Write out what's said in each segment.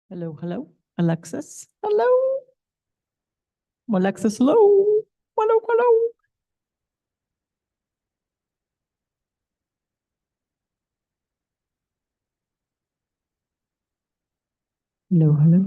Hello, hello. Alexis, hello. Alexis, hello. Hello, hello. Hello, hello.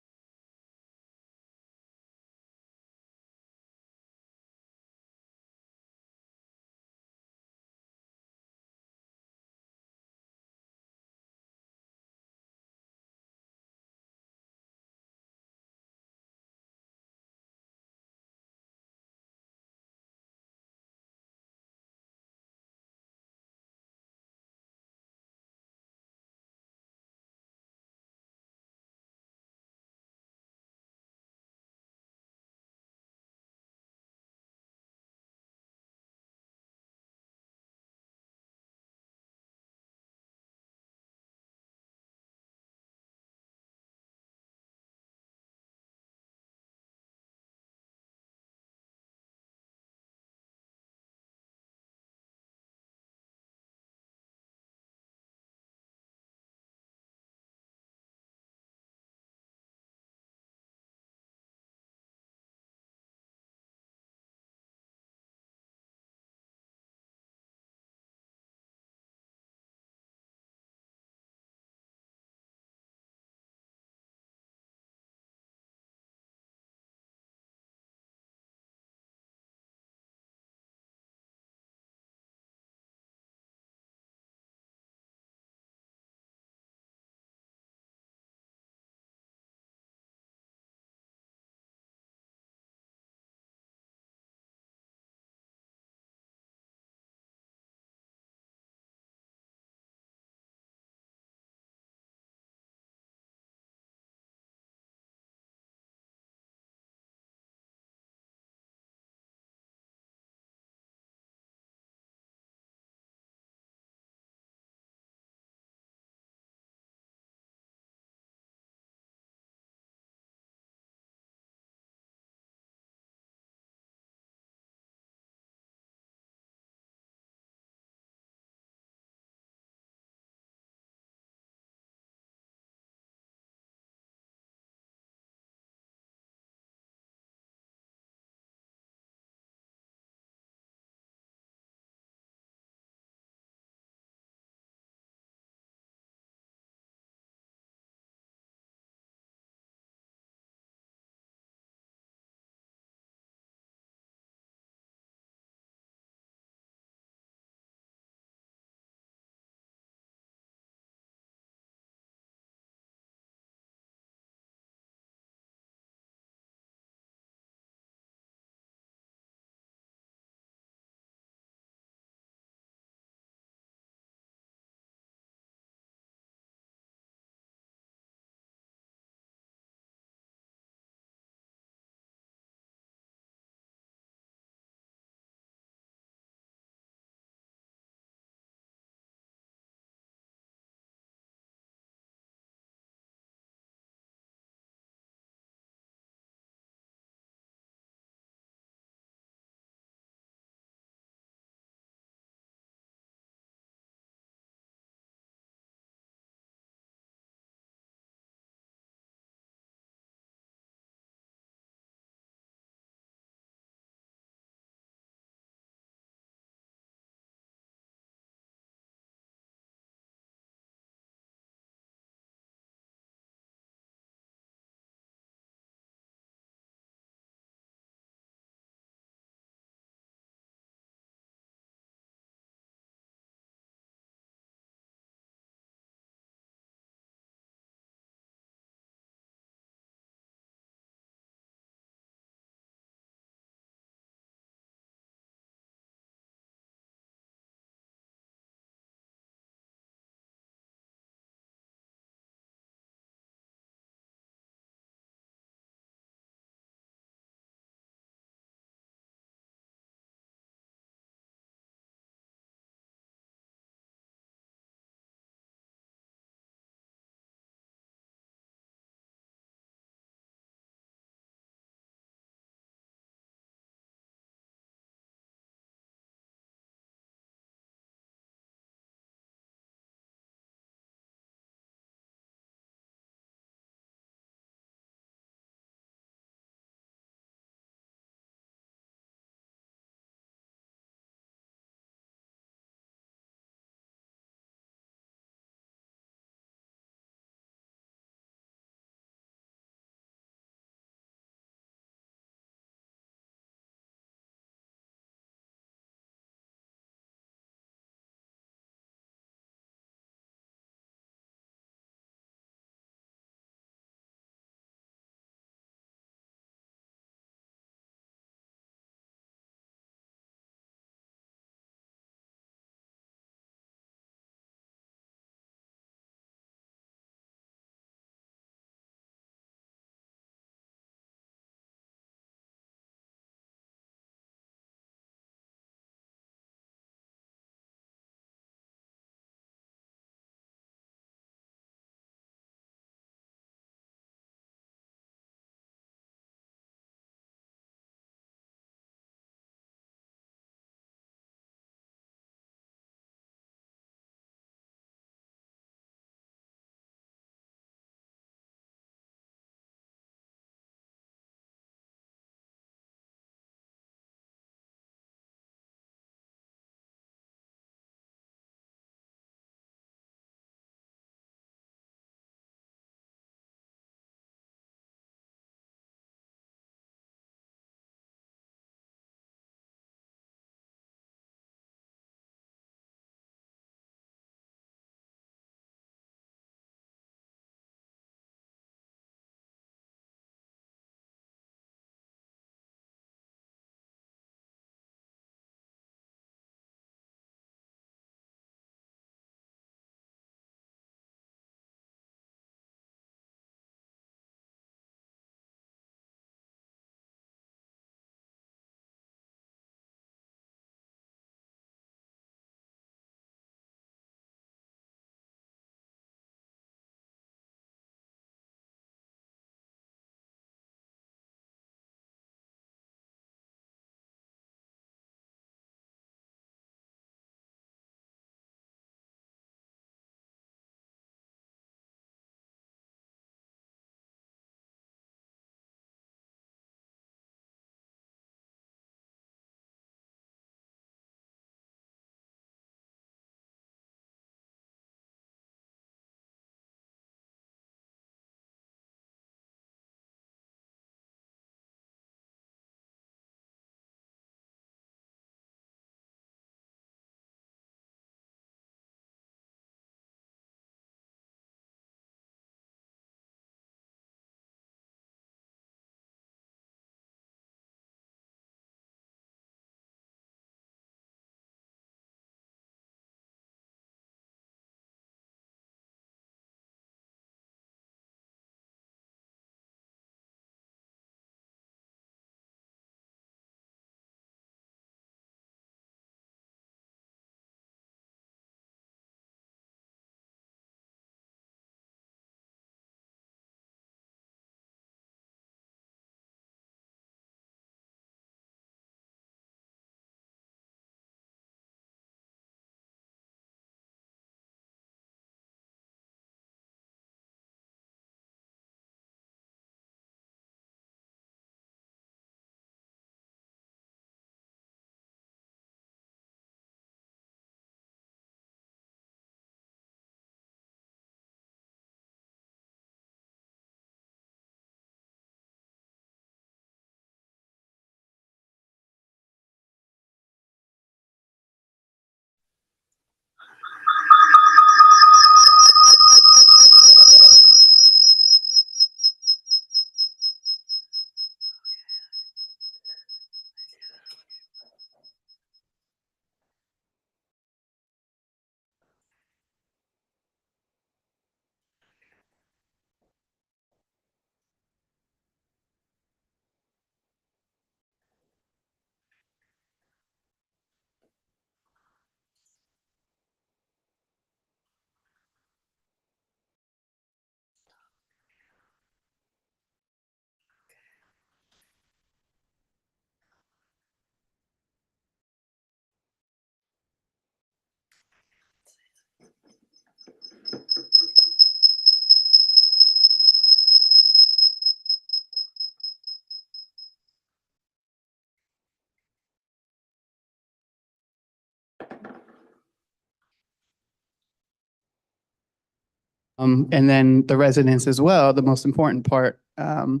And then the residents as well, the most important part. And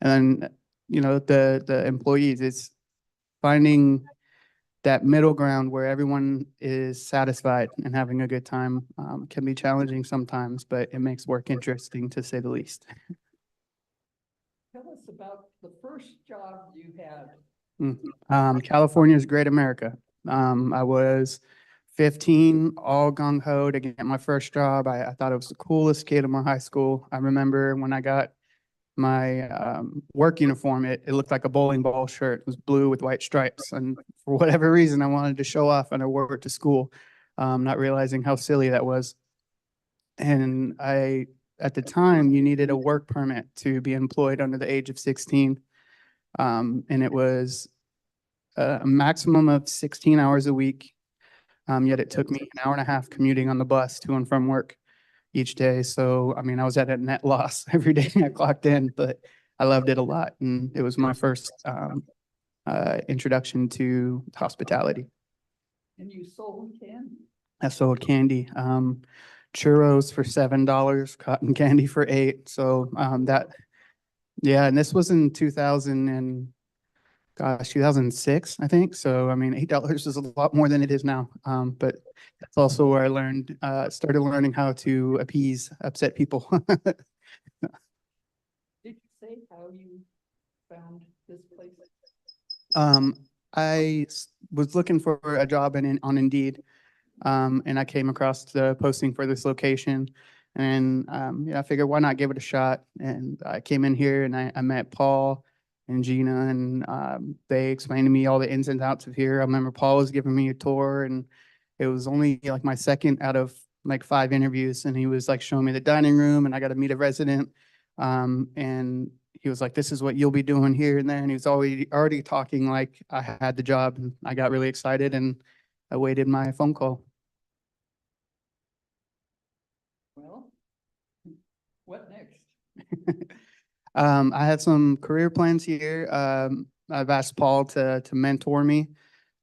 then, the employees, it's finding that middle ground where everyone is satisfied and having a good time. Can be challenging sometimes, but it makes work interesting to say the least. Tell us about the first job you had. California's great America. I was 15, all gung ho to get my first job. I thought it was the coolest kid in my high school. I remember when I got my work uniform, it looked like a bowling ball shirt. It was blue with white stripes. And for whatever reason, I wanted to show off and I wore it to school, not realizing how silly that was. And at the time, you needed a work permit to be employed under the age of 16. And it was a maximum of 16 hours a week. Yet it took me an hour and a half commuting on the bus to and from work each day. So, I mean, I was at a net loss every day I clocked in, but I loved it a lot. And it was my first introduction to hospitality. And you sold candy. I sold candy, churros for $7, cotton candy for $8. So yeah, and this was in 2006, I think. So, I mean, $8 is a lot more than it is now. But that's also where I started learning how to appease upset people. Did you say how you found this place? I was looking for a job on Indeed, and I came across the posting for this location. And I figured why not give it a shot. And I came in here and I met Paul and Gina, and they explained to me all the ins and outs of here. I remember Paul was giving me a tour, and it was only like my second out of like 5 interviews, and he was like showing me the dining room, and I got to meet a resident. And he was like, "This is what you'll be doing here and there," and he was already talking like I had the job, and I got really excited and I waited my phone call. Well, what next? I had some career plans here. I've asked Paul to mentor me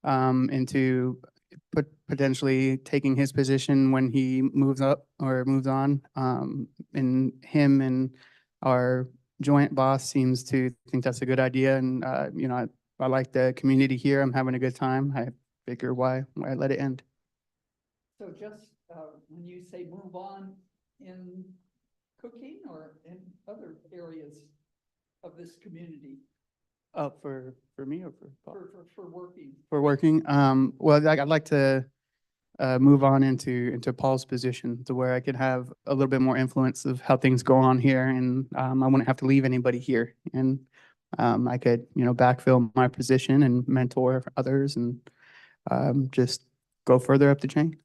into potentially taking his position when he moves up or moves on. And him and our joint boss seems to think that's a good idea. And I like the community here. I'm having a good time. I figure why let it end. So just when you say move on in cooking or in other areas of this community? For me or for Paul? For working. For working. Well, I'd like to move on into Paul's position to where I could have a little bit more influence of how things go on here, and I wouldn't have to leave anybody here, and I could backfill my position and mentor others, and just go further up the chain.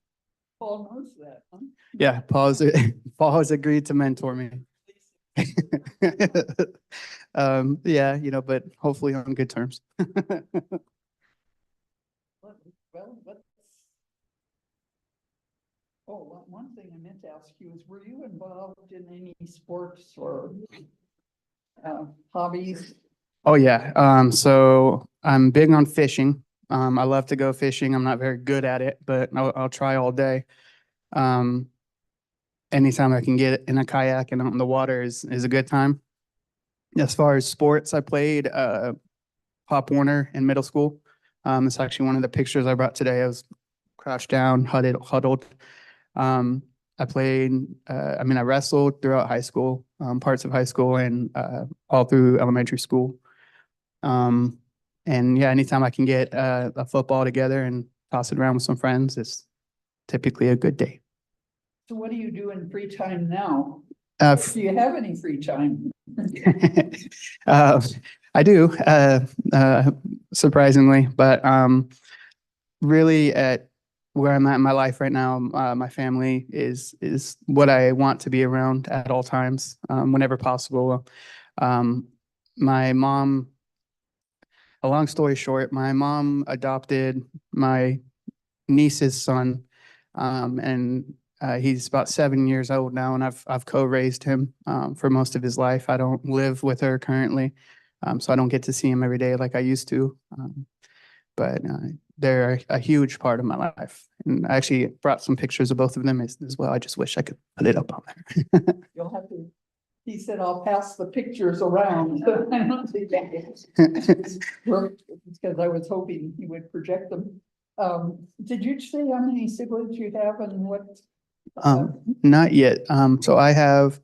Paul knows that, huh? Yeah, Paul has agreed to mentor me. Yeah, but hopefully on good terms. One thing I meant to ask you is, were you involved in any sports or hobbies? Oh yeah. So I'm big on fishing. I love to go fishing. I'm not very good at it, but I'll try all day. Um, Anytime I can get in a kayak and out in the water is a good time. As far as sports, I played Pop Warner in middle school. It's actually one of the pictures I brought today. I was crouched down, huddled. I played, I wrestled throughout high school, parts of high school and all through elementary school. And yeah, anytime I can get a football together and toss it around with some friends, it's typically a good day. So what do you do in free time now? Do you have any free time? I do, surprisingly, but really at where I'm at in my life right now, my family is what I want to be around at all times, whenever possible. My mom, a long story short, my mom adopted my niece's son, and he's about 7 years old now, and I've co-raised him for most of his life. I don't live with her currently, so I don't get to see him every day like I used to. But they're a huge part of my life. And I actually brought some pictures of both of them as well. I just wish I could put it up on there. You'll have to, he said, I'll pass the pictures around. I don't think that worked, because I was hoping he would project them. Did you say how many siblings you have and what? Not yet. So I have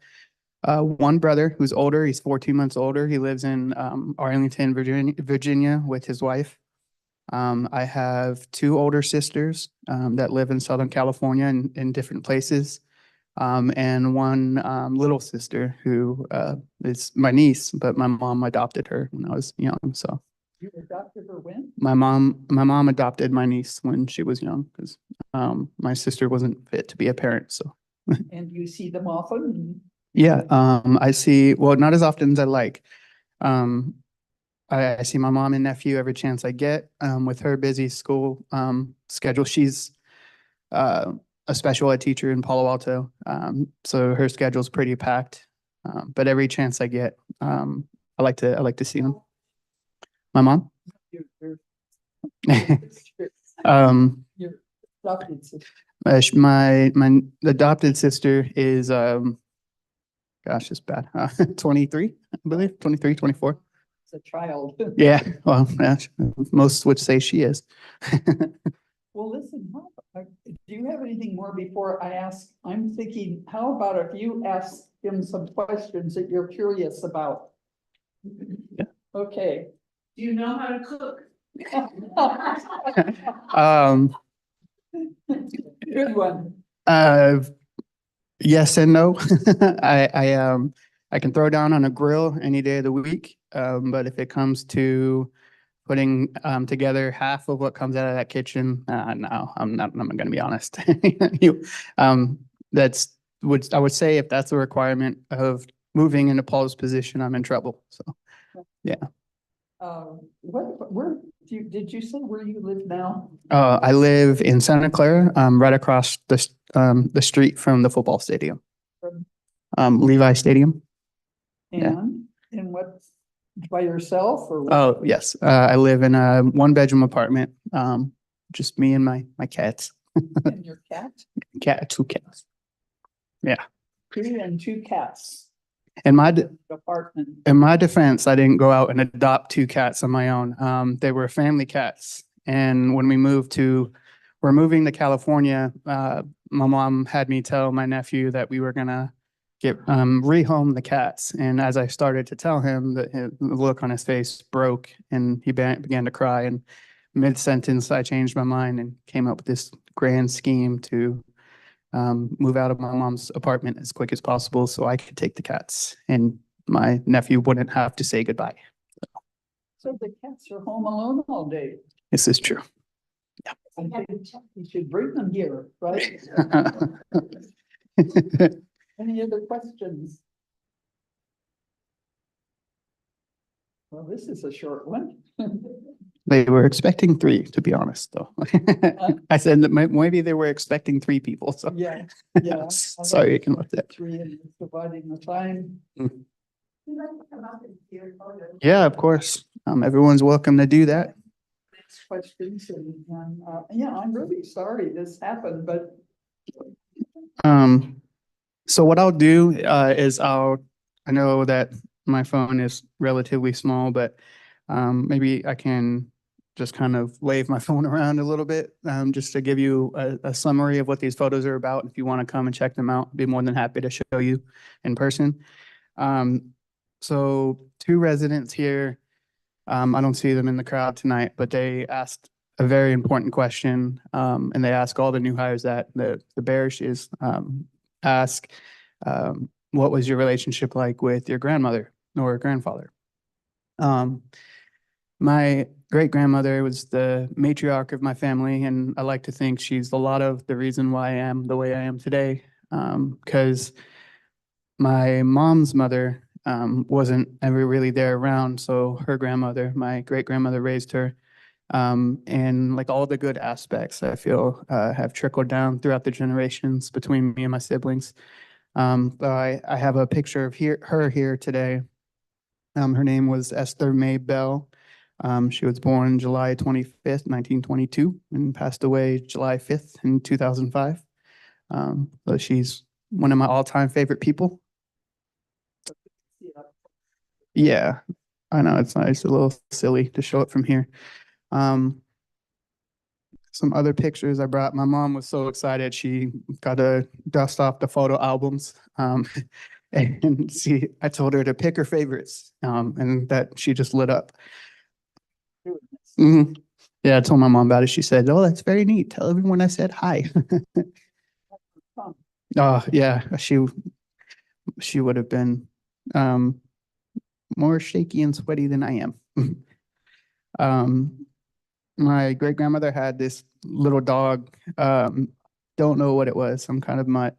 one brother who's older. He's 14 months older. He lives in Arlington, Virginia with his wife. I have two older sisters that live in Southern California in different places. And one little sister who is my niece, but my mom adopted her when I was young. So You adopted her when? my mom adopted my niece when she was young because my sister wasn't fit to be a parent. So And you see them often? yeah, I see, well, not as often as I like. Um, I see my mom and nephew every chance I get. With her busy school schedule, she's a special ed teacher in Palo Alto, so her schedule's pretty packed. But every chance I get, I like to see them. My mom. Your Um, adopted sister. my adopted sister is gosh, it's bad. 23, I believe, 23, 24. It's a child. Yeah, well, yeah, most would say she is. Well, listen, do you have anything more before I ask? I'm thinking, how about if you ask him some questions that you're curious about? Yeah. Okay. Do you know how to cook? Good one. Yes and no. I can throw down on a grill any day of the week. But if it comes to putting together half of what comes out of that kitchen, no, I'm gonna be honest. You, I would say if that's a requirement of moving into Paul's position, I'm in trouble. So, yeah. Did you say where you live now? I live in Santa Clara, right across the street from the football stadium. Levi Stadium. Yeah. And in what, by yourself or? Oh, yes. I live in a one-bedroom apartment. Just me and my cats. And your cat? Two cats. Yeah. Two and two cats. In my Apartment. in my defense, I didn't go out and adopt two cats on my own. They were family cats. And when we're moving to California, my mom had me tell my nephew that we were gonna rehome the cats. And as I started to tell him, the look on his face broke and he began to cry. And mid-sentence, I changed my mind and came up with this grand scheme to move out of my mom's apartment as quick as possible so I could take the cats and my nephew wouldn't have to say goodbye. So the cats are home alone all day. This is true. I think you should bring them here, right? Any other questions? Well, this is a short one. They were expecting 3, to be honest, though. I said that maybe they were expecting 3 people, so. Yeah, yeah. Sorry, I can let that. 3 and dividing the time. Yeah, of course. Everyone's welcome to do that. Next questions and yeah, I'm really sorry this happened, but. So what I'll do is I know that my phone is relatively small, but maybe I can just kind of wave my phone around a little bit just to give you a summary of what these photos are about. If you want to come and check them out, I'd be more than happy to show you in person. So 2 residents here, I don't see them in the crowd tonight, but they asked a very important question, and they ask all the new hires that the Bearish is ask, what was your relationship like with your grandmother or grandfather? My great grandmother was the matriarch of my family, and I like to think she's a lot of the reason why I am the way I am today. Because my mom's mother wasn't ever really there around, so her grandmother, my great grandmother, raised her. And like all the good aspects, I feel have trickled down throughout the generations between me and my siblings. So I have a picture of her here today. Her name was Esther May Bell. She was born July 25th, 1922, and passed away July 5th in 2005. So she's one of my all-time favorite people. Yeah, I know it's nice, a little silly to show it from here. Um, some other pictures I brought. My mom was so excited. She got to dust off the photo albums. And I told her to pick her favorites, and that she just lit up. Mhm. Yeah, I told my mom about it. She said, "Oh, that's very neat. Tell everyone I said hi." Oh, yeah, she would have been um, more shaky and sweaty than I am. Um, my great grandmother had this little dog. Don't know what it was, some kind of mutt,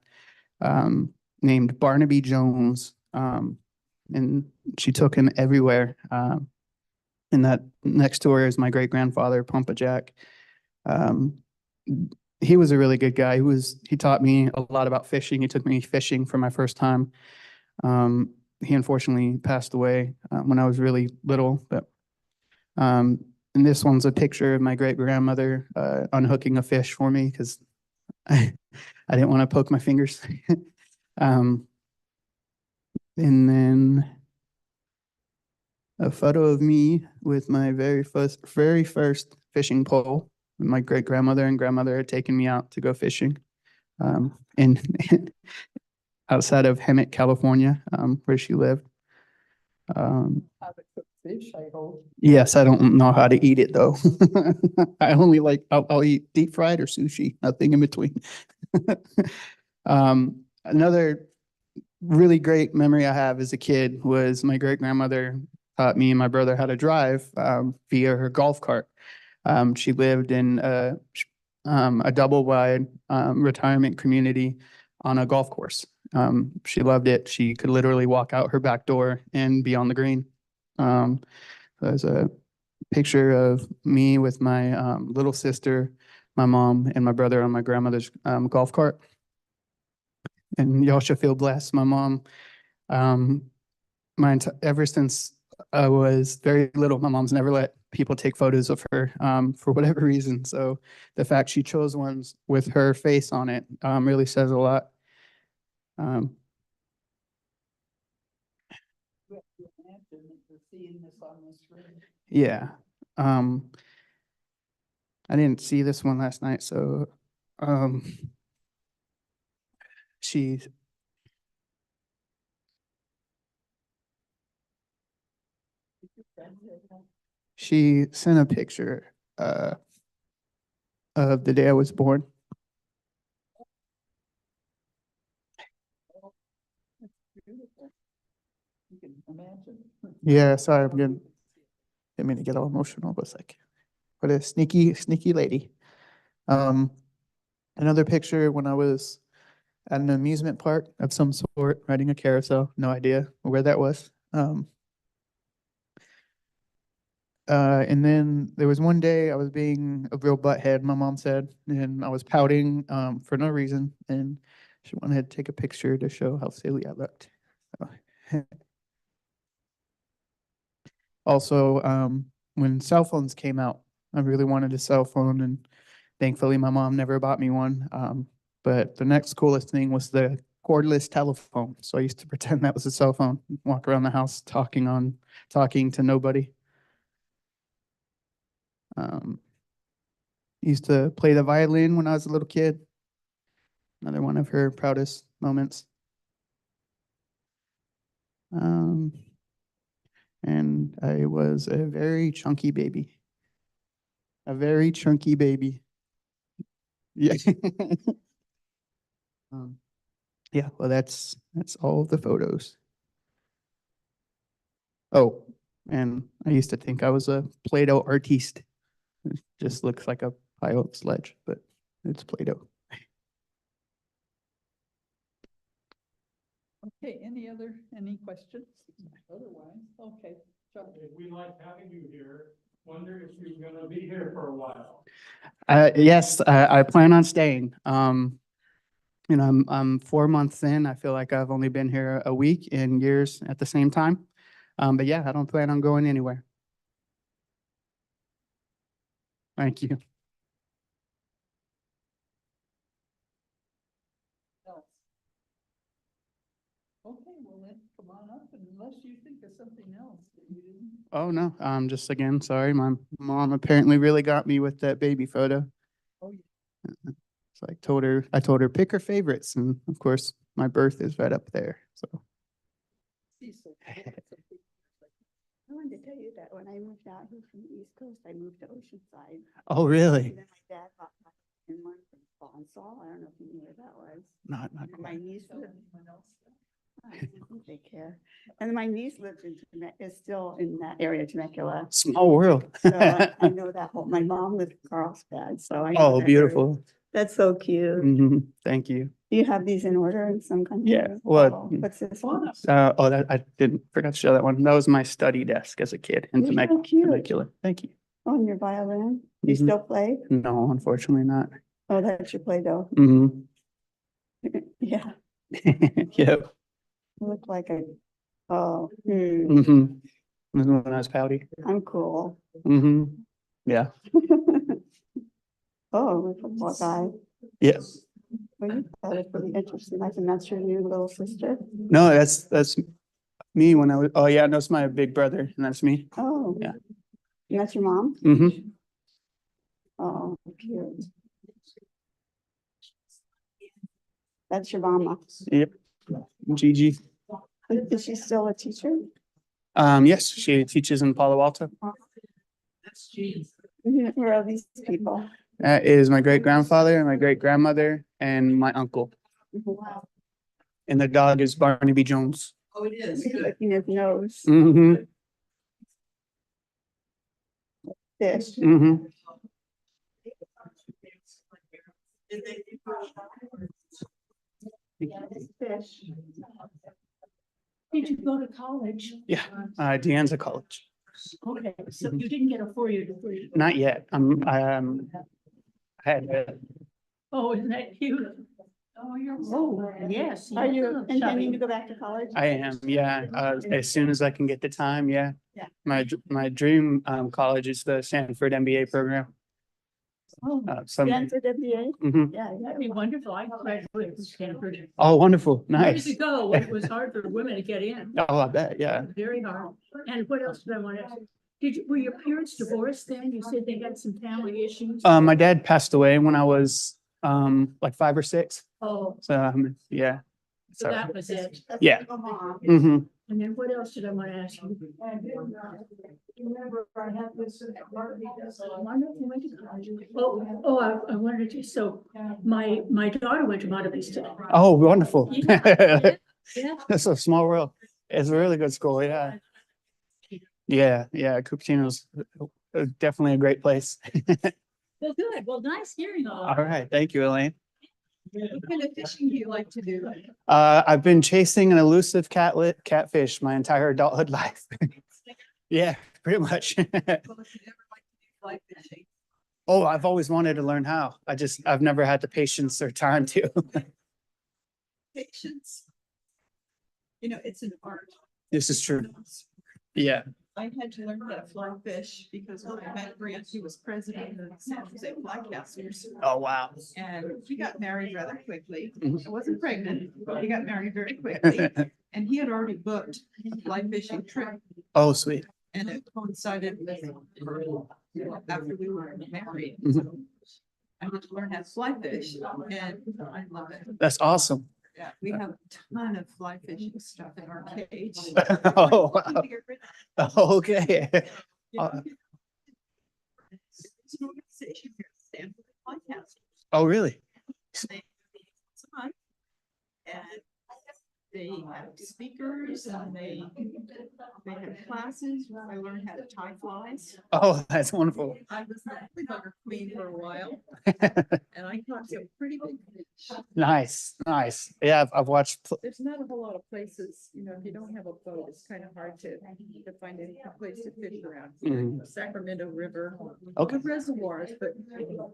named Barnaby Jones. And she took him everywhere. And that next to her is my great grandfather, Pumpa Jack. Um, he was a really good guy. He taught me a lot about fishing. He took me fishing for my first time. He unfortunately passed away when I was really little, but and this one's a picture of my great grandmother unhooking a fish for me because I didn't want to poke my fingers. um, and then a photo of me with my very first fishing pole. My great grandmother and grandmother had taken me out to go fishing in outside of Hemet, California, where she lived. How to cook fish, I hope. Yes, I don't know how to eat it though. I only I'll eat deep fried or sushi, nothing in between. Another really great memory I have as a kid was my great grandmother taught me and my brother how to drive via her golf cart. She lived in a double wide retirement community on a golf course. She loved it. She could literally walk out her back door and be on the green. There's a picture of me with my little sister, my mom, and my brother on my grandmother's golf cart. And y'all should feel blessed. My mom, um, ever since I was very little, my mom's never let people take photos of her for whatever reason. So the fact she chose ones with her face on it really says a lot. Um, You have to imagine that you're seeing this on the screen. yeah. I didn't see this one last night, so um, she she sent a picture of the day I was born. Beautiful. You can imagine. Yeah, sorry, didn't mean to get all emotional, but it's like, what a sneaky lady. Um, another picture when I was at an amusement park of some sort, riding a carousel. No idea where that was. And then there was one day I was being a real butthead, my mom said, and I was pouting for no reason, and she wanted to take a picture to show how silly I looked. So, also, when cell phones came out, I really wanted a cell phone, and thankfully my mom never bought me one. But the next coolest thing was the cordless telephone. So I used to pretend that was a cell phone, walk around the house talking to nobody. Used to play the violin when I was a little kid. Another one of her proudest moments. Um, and I was a very chunky baby. A very chunky baby. Yeah. um, yeah, well, that's all of the photos. Oh, and I used to think I was a Play-Doh artiste. It just looks like a pile of sledge, but it's Play-Doh. Okay, any questions? Otherwise, okay. Chuck. We like having you here. Wonder if you're gonna be here for a while. Yes, I plan on staying. I'm 4 months in. I feel like I've only been here a week in years at the same time. But yeah, I don't plan on going anywhere. Thank you. else. Okay, well then, come on up unless you think of something else that you didn't. Oh, no, just again, sorry, my mom apparently really got me with that baby photo. Oh, yeah. So I told her pick her favorites, and of course, my birth is right up there, so. See, so- I wanted to tell you that when I moved out here from the East Coast, I moved to Oceanside. Oh, really? And then my dad bought my in one from Bonsall. I don't know if you knew where that was. Not And my quite. niece lived, I don't think they care. And my niece lives in, is still in that area, Temecula. Small world. So I know that whole, my mom lived in Carlsbad, so I. know Oh, that area. beautiful. That's so cute. Thank you. Do you have these in order in some countries? Yeah, well, What's this one? that I forgot to show that one. That was my study desk as a kid in You're so cute. Temecula. Thank you. On your violin? You Mhm. still play? No, unfortunately not. Oh, that's your play doh. Hmm. Yeah, Yep. you look like a, oh, When I was pouty. I'm cool. Yeah. Oh, a football guy. Yeah. Well, you thought it pretty interesting. I think that's your new little sister. No, that's me when I was, oh yeah, that's my big brother and that's me. Oh. Yeah. And that's your mom? Oh, cute. That's your mama. Yep. Gigi. Is she still a teacher? Yes, she teaches in Palo Alto. Where are these people? That is my great grandfather and my great grandmother and my uncle. Wow. And the dog is Barnaby Jones. Oh, it is. He's licking his nose. Fish. Fish. Did you go to college? Yeah, Deanza College. Okay, so you didn't get a four-year degree. Not yet. I had Oh, isn't that cute? Oh, you're, oh, yes. Are you intending to go back to college? I am, yeah. As soon as I can get the time, yeah. Yeah. My dream college is the Stanford MBA program. Oh, Stanford MBA? Mhm. Yeah, that'd be wonderful. I graduated from Stanford Oh, wonderful, years nice. ago when it was hard for women to get in. Oh, I bet, yeah. Very hard. And what else did I want to ask? Were your parents divorced then? You said they had some family issues? My dad passed away when I was like 5 or 6. Oh, So yeah. so that was it. Yeah. Mom. And then what else did I want to ask you? Remember, I had this. I wonder if you went to college. I wanted to, so my daughter went to Monte Vista. Oh, wonderful. Yeah. Yeah. That's a small world. It's a really good school, yeah. Yeah, Cupertino's definitely a great place. Well, good. Well, nice hearing all All that. right, thank you, Elaine. What kind of fishing do you like to do? I've been chasing an elusive catfish my entire adulthood life. Yeah, pretty much. Well, if you ever like to do fly fishing. Oh, I've always wanted to learn how. I've never had the patience or time to. Patience. You know, it's an art. This is true. Yeah. I had to learn how to fly fish because when I met Grant, he was president of the San Jose Flycasters. Oh, wow. And we got married rather quickly. Mhm. I wasn't pregnant, but we got married very quickly. And he had already booked a fly fishing trip Oh, sweet. and it coincided with after we were married. Mhm. So I had to learn how to fly fish and I love it. That's awesome. Yeah, we have a ton of fly fishing stuff in our cage. Oh, wow. Okay. Uh, It's an organization here, Stanford Flycasters. Oh, really? And they meet once a month. And they have speakers and they have classes. I learned how to tie flies. Oh, that's wonderful. I was the bugger queen for a while and I caught some pretty big fish. Nice. Yeah, I've watched. There's not a whole lot of places, you know, if you don't have a boat, it's kind of hard to find any place to fish around. Mhm. Sacramento River. Okay. Reservoirs, but,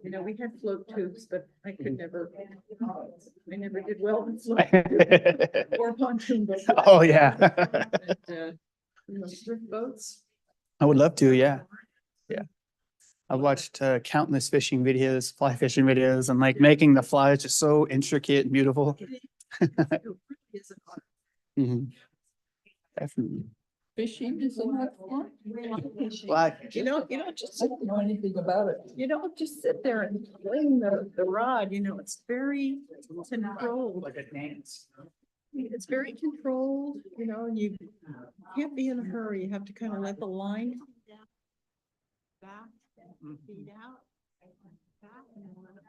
you know, we had float tubes, but I could never, I never did well in float tube or pontoon boat. Oh, yeah. And, you know, drift boats. I would love to, yeah. Yeah. I've watched countless fishing videos, fly fishing videos, and like making the fly is just so intricate and beautiful. It really is an art. Mhm. Definitely. Fishing is not fun. Fly You don't just I don't know anything about it. you don't just sit there and fling the rod, you know, it's very controlled. like a dance. It's very controlled, you know, and you can't be in a hurry. You have to kind of let the line back, feed out, back, and then let it